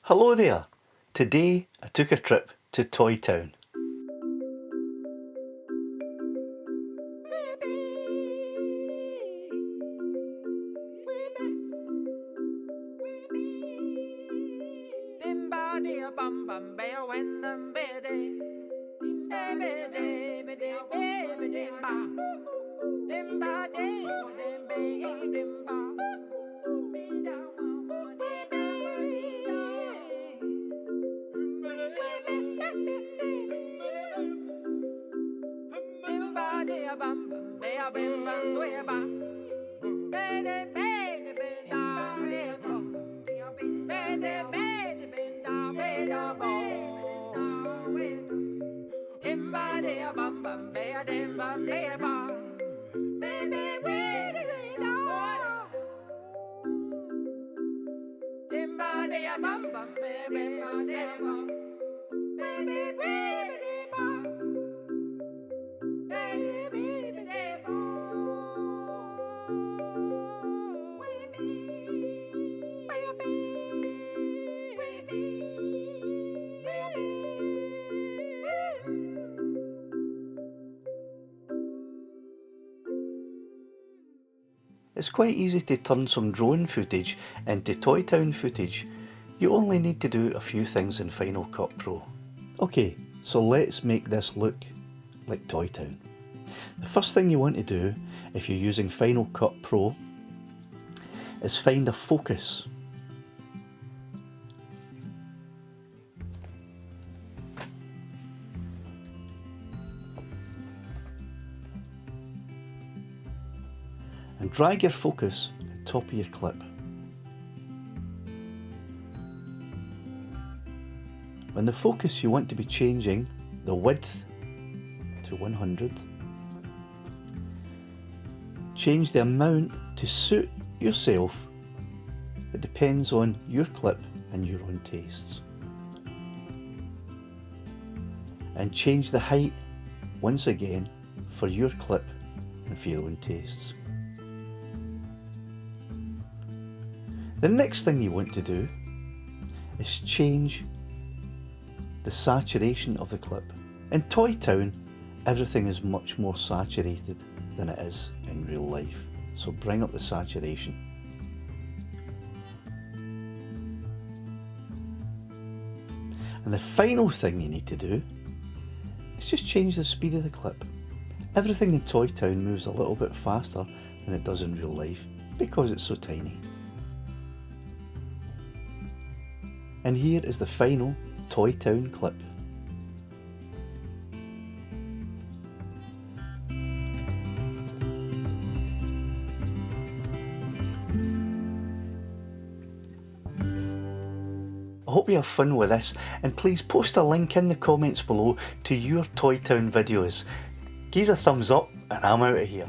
Hello there! Today I took a trip to ToyTown. It's quite easy to turn some drone footage into ToyTown footage. You only need to do a few things in Final Cut Pro. Okay, so let's make this look like ToyTown. The first thing you want to do if you're using Final Cut Pro is find a focus. And drag your focus on top of your clip. When the focus, you want to be changing the width to 100. Change the amount to suit yourself. It depends on your clip and your own tastes. And change the height once again for your clip and for your own tastes. The next thing you want to do is change the saturation of the clip. In ToyTown, everything is much more saturated than it is in real life. So bring up the saturation. And the final thing you need to do is just change the speed of the clip. Everything in ToyTown moves a little bit faster than it does in real life because it's so tiny. And here is the final ToyTown clip. I hope you have fun with this, and please post a link in the comments below to your ToyTown videos. Give us a thumbs up and I'm out of here.